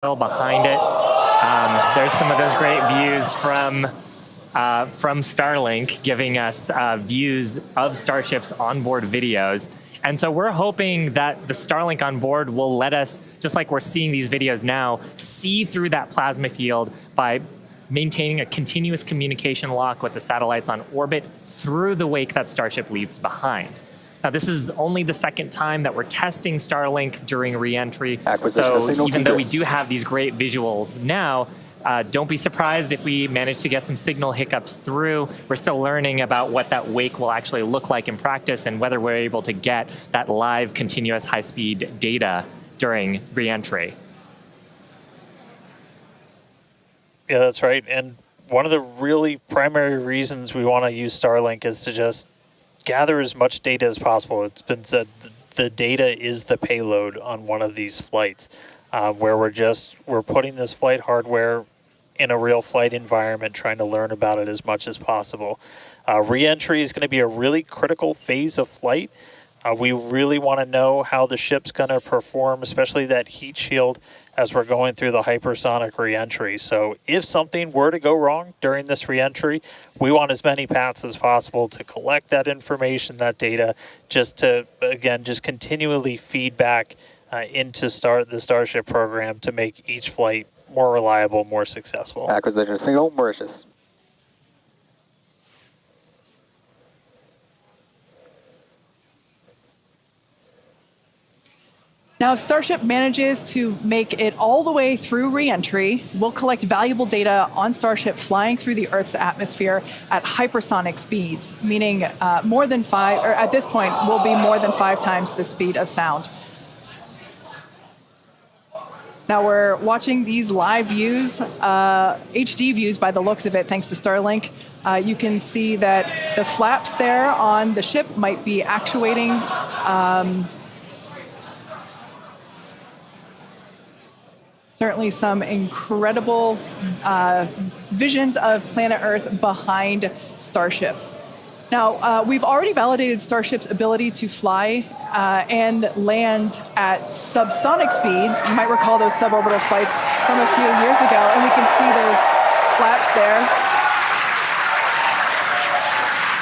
behind it. There's some of those great views from Starlink, giving us views of Starship's onboard videos. And so we're hoping that the Starlink on board will let us, just like we're seeing these videos now, see through that plasma field by maintaining a continuous communication lock with the satellites on orbit through the wake that Starship leaves behind. Now, this is only the second time that we're testing Starlink during re-entry. So even though we do have these great visuals now, don't be surprised if we manage to get some signal hiccups through. We're still learning about what that wake will actually look like in practice and whether we're able to get that live, continuous, high-speed data during re-entry. Yeah, that's right. And one of the really primary reasons we want to use Starlink is to just gather as much data as possible. It's been said the data is the payload on one of these flights, where we're putting this flight hardware in a real flight environment, trying to learn about it as much as possible. Re-entry is going to be a really critical phase of flight. We really want to know how the ship's going to perform, especially that heat shield, as we're going through the hypersonic re-entry. So if something were to go wrong during this re-entry, we want as many paths as possible to collect that information, that data, just to, again, just continually feed back into the Starship program to make each flight more reliable, more successful. Acquisition signal, Mauritius. Now, if Starship manages to make it all the way through re-entry, we'll collect valuable data on Starship flying through the Earth's atmosphere at hypersonic speeds, meaning more than 5, or at this point, will be more than 5 times the speed of sound. Now we're watching these live views, HD views by the looks of it, thanks to Starlink. You can see that the flaps there on the ship might be actuating. Certainly some incredible visions of planet Earth behind Starship. Now, we've already validated Starship's ability to fly and land at subsonic speeds. You might recall those suborbital flights from a few years ago, and we can see those flaps there.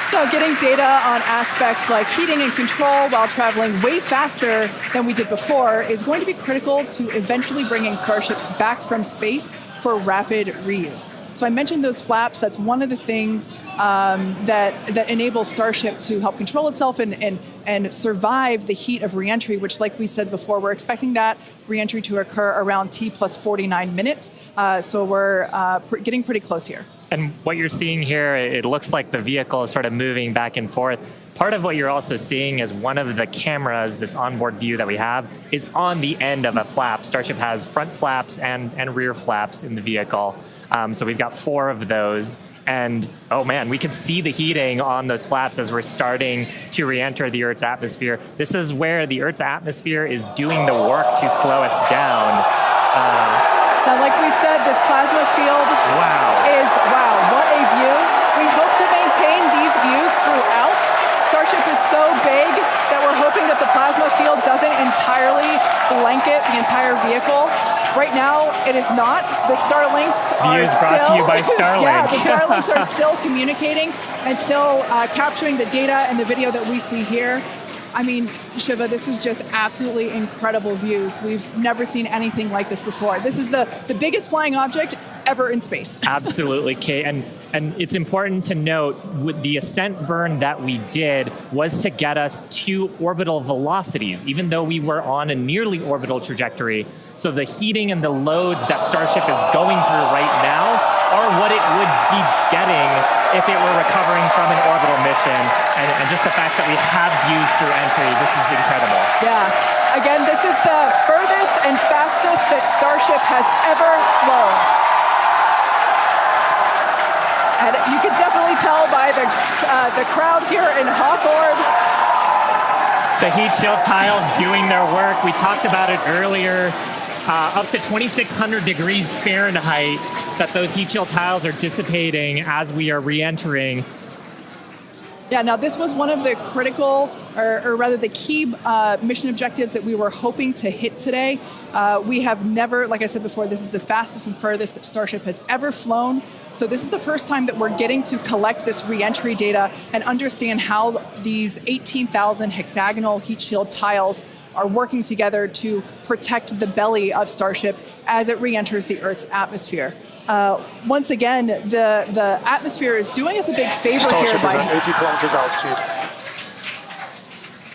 So getting data on aspects like heating and control while traveling way faster than we did before is going to be critical to eventually bringing Starships back from space for rapid reuse. So I mentioned those flaps. That's one of the things that enables Starship to help control itself and survive the heat of reentry, which, like we said before, we're expecting that reentry to occur around T plus 49 minutes. So we're getting pretty close here. And what you're seeing here, it looks like the vehicle is sort of moving back and forth. Part of what you're also seeing is one of the cameras, this onboard view that we have, is on the end of a flap. Starship has front flaps and rear flaps in the vehicle. So we've got 4 of those. And oh man, we can see the heating on those flaps as we're starting to re-enter the Earth's atmosphere. This is where the Earth's atmosphere is doing the work to slow us down. Now, like we said, this plasma field is, wow, what a view. We hope to maintain these views throughout. Starship is so big that we're hoping that the plasma field doesn't entirely blanket the entire vehicle. Right now, it is not. The Starlinks are Views brought to you by Starlink. Yeah, the Starlinks are still communicating and still capturing the data and the video that we see here. I mean, Shiva, this is just absolutely incredible views. We've never seen anything like this before. This is the biggest flying object ever in space. Absolutely, Kate. And it's important to note, with the ascent burn that we did was to get us to orbital velocities, even though we were on a nearly orbital trajectory. So the heating and the loads that Starship is going through right now are what it would be getting if it were recovering from an orbital mission. And just the fact that we have views through entry, this is incredible. Yeah. Again, this is the furthest and fastest that Starship has ever flown. And you can definitely tell by the crowd here in Hawthorne. The heat shield tiles doing their work. We talked about it earlier. Up to 2,600 degrees Fahrenheit that those heat shield tiles are dissipating as we are re-entering. Yeah, now this was one of the critical or rather the key mission objectives that we were hoping to hit today. We have never, like I said before, this is the fastest and furthest that Starship has ever flown. So this is the first time that we're getting to collect this re-entry data and understand how these 18,000 hexagonal heat shield tiles are working together to protect the belly of Starship as it re-enters the Earth's atmosphere. Once again, the atmosphere is doing us a big favor here by... 80 kilometers altitude.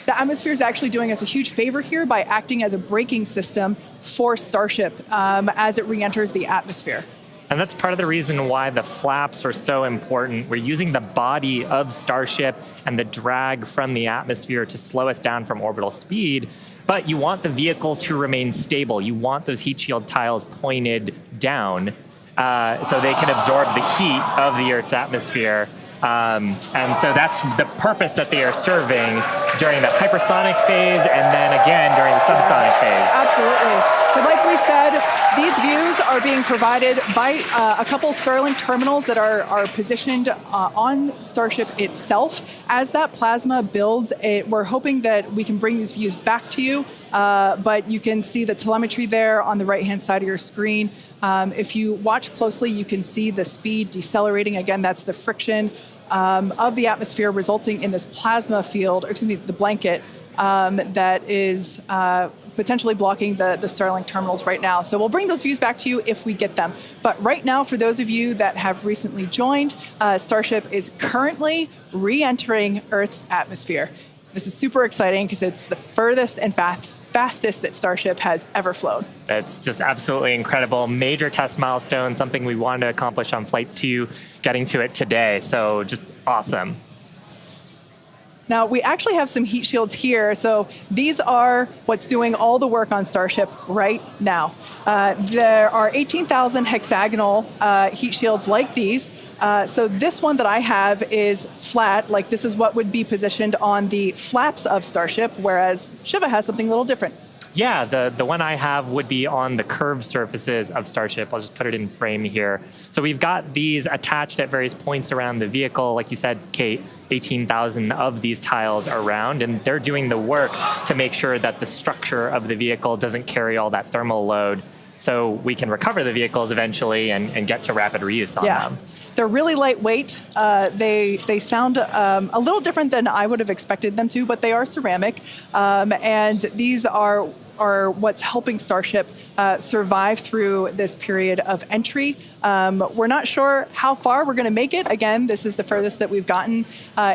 The atmosphere is actually doing us a huge favor here by acting as a braking system for Starship as it re-enters the atmosphere. And that's part of the reason why the flaps are so important. We're using the body of Starship and the drag from the atmosphere to slow us down from orbital speed, but you want the vehicle to remain stable. You want those heat shield tiles pointed down so they can absorb the heat of the Earth's atmosphere. And so that's the purpose that they are serving during the hypersonic phase and then again during the subsonic phase. Absolutely. So like we said, these views are being provided by a couple Starlink terminals that are positioned on Starship itself. As that plasma builds, we're hoping that we can bring these views back to you, but you can see the telemetry there on the right-hand side of your screen. If you watch closely, you can see the speed decelerating. Again, that's the friction of the atmosphere resulting in this plasma field, or excuse me, the blanket that is potentially blocking the Starlink terminals right now. So we'll bring those views back to you if we get them. But right now, for those of you that have recently joined, Starship is currently re-entering Earth's atmosphere. This is super exciting because it's the furthest and fastest that Starship has ever flown. It's just absolutely incredible. Major test milestone, something we wanted to accomplish on Flight 2, getting to it today. So just awesome. Now, we actually have some heat shields here. So these are what's doing all the work on Starship right now. There are 18,000 hexagonal heat shields like these. So this one that I have is flat, like this is what would be positioned on the flaps of Starship, whereas Shiva has something a little different. Yeah, the one I have would be on the curved surfaces of Starship. I'll just put it in frame here. So we've got these attached at various points around the vehicle. Like you said, Kate, 18,000 of these tiles around, and they're doing the work to make sure that the structure of the vehicle doesn't carry all that thermal load so we can recover the vehicles eventually and get to rapid reuse on them. They're really lightweight. They sound a little different than I would have expected them to, but they are ceramic. And these are what's helping Starship survive through this period of entry. We're not sure how far we're going to make it. Again, this is the furthest that we've gotten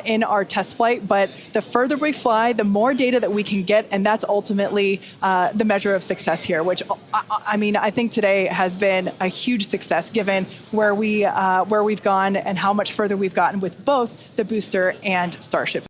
in our test flight, but the further we fly, the more data that we can get, and that's ultimately the measure of success here, which, I mean, I think today has been a huge success given where we've gone and how much further we've gotten with both the booster and Starship.